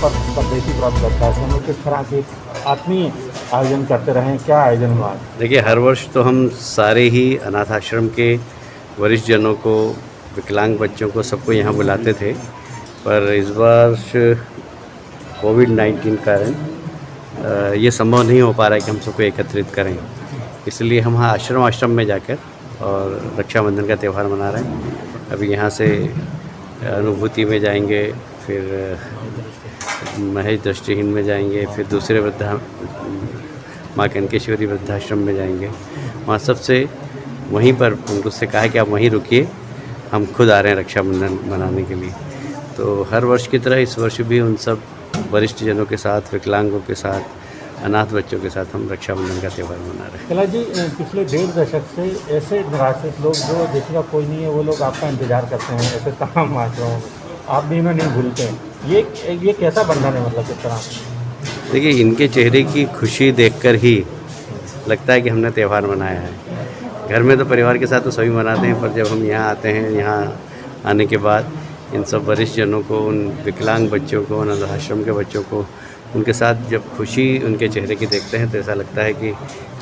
परदेशी प्राप्त करता है, तो हम लोग किस तरह से आत्मीय आयोजन करते रहे हैं, क्या आयोजन हुआ आज? देखिए, हर वर्ष तो हम सारे ही अनाथ आश्रम के वरिष्ठ जनों को, विकलांग बच्चों को, सबको यहाँ बुलाते थे, पर इस वर्ष कोविड-19 कारण ये संभव नहीं हो पा रहा है कि हम सबको एकत्रित करें। इसलिए हम यहाँ आश्रम में जाकर और रक्षाबंधन का त्यौहार मना रहे हैं। अभी यहाँ से अनुभूति में जाएंगे, फिर महेश दृष्टिहीन में जाएंगे, फिर दूसरे माँ कनकेश्वरी वृद्धाश्रम में जाएंगे। वहाँ सबसे वहीं पर उनसे कहा है कि आप वहीं रुकिए, हम खुद आ रहे हैं रक्षाबंधन मनाने के लिए। तो हर वर्ष की तरह इस वर्ष भी उन सब वरिष्ठ जनों के साथ, विकलांगों के साथ, अनाथ बच्चों के साथ हम रक्षाबंधन का त्यौहार मना रहे हैं। कैलाश जी, पिछले 1.5 दशक से ऐसे निराश्रित लोग जो जिसका कोई नहीं है, वो लोग आपका इंतजार करते हैं ऐसे तमाम आश्रमों में, आप भी इन्हें नहीं भूलते हैं। ये कैसा बंधन है, मतलब किस तरह? देखिए, इनके चेहरे की खुशी देखकर ही लगता है कि हमने त्यौहार मनाया है। घर में तो परिवार के साथ तो सभी मनाते हैं, पर जब हम यहाँ आते हैं, यहाँ आने के बाद इन सब वरिष्ठ जनों को, उन विकलांग बच्चों को, अनाथ आश्रम के बच्चों को, उनके साथ जब खुशी उनके चेहरे की देखते हैं तो ऐसा लगता है कि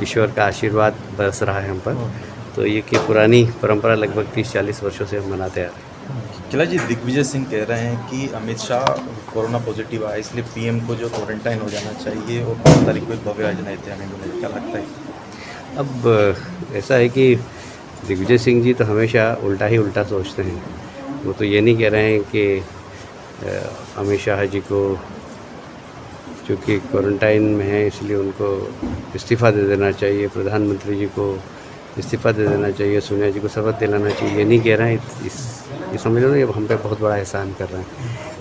ईश्वर का आशीर्वाद बरस रहा है हम पर। तो ये कि पुरानी परंपरा लगभग 30-40 वर्षों से हम मनाते आ रहे हैं। कैलाश जी, दिग्विजय सिंह कह रहे हैं कि अमित शाह कोरोना पॉजिटिव आए, इसलिए पीएम को जो क्वारंटाइन हो जाना चाहिए और 5 तारीख को एक भव्य आयोजन ऐतिहासिक होने, क्या लगता है? अब ऐसा है कि दिग्विजय सिंह जी तो हमेशा उल्टा ही उल्टा सोचते हैं। वो तो ये नहीं कह रहे हैं कि अमित शाह जी को चूँकि क्वारंटाइन में है इसलिए उनको इस्तीफ़ा दे देना चाहिए, प्रधानमंत्री जी को इस्तीफ़ा दे देना चाहिए, सोनिया जी को शपथ दिलाना चाहिए, ये नहीं कह रहे हैं। ये समझ लो ना, ये हम पे बहुत बड़ा एहसान कर रहे हैं।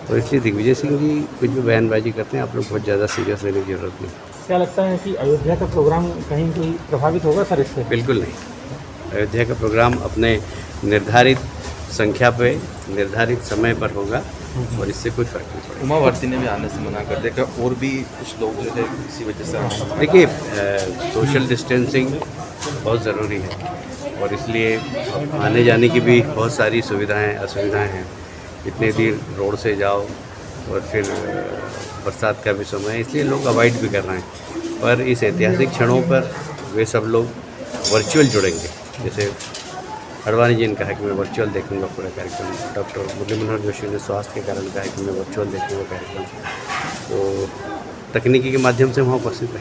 तो इसलिए दिग्विजय सिंह जी कुछ भी बयानबाजी करते हैं, आप लोग बहुत ज़्यादा सीरियस लेने की ज़रूरत नहीं। क्या लगता है कि अयोध्या का प्रोग्राम कहीं कोई प्रभावित होगा सर इससे? बिल्कुल नहीं। अयोध्या का प्रोग्राम अपने निर्धारित संख्या पे, निर्धारित समय पर होगा और इससे कोई फर्क नहीं पड़ेगा। उमा भारती ने भी आने से मना कर दिया, और भी कुछ लोग जो है इसी वजह से देखिए, सोशल डिस्टेंसिंग बहुत ज़रूरी है और इसलिए आने जाने की भी बहुत सारी सुविधाएं असुविधाएं हैं। इतने देर रोड से जाओ और फिर बरसात का भी समय है, इसलिए लोग अवॉइड भी कर रहे हैं। पर इस ऐतिहासिक क्षणों पर वे सब लोग वर्चुअल जुड़ेंगे। जैसे अडवाणी जी ने कहा कि मैं वर्चुअल देखूंगा पूरा कार्यक्रम, डॉक्टर मुरली मनोहर जोशी ने स्वास्थ्य के कारण कहा कि मैं वर्चुअल देखूंगा कार्यक्रम। तो तकनीकी के माध्यम से वहाँ उपस्थित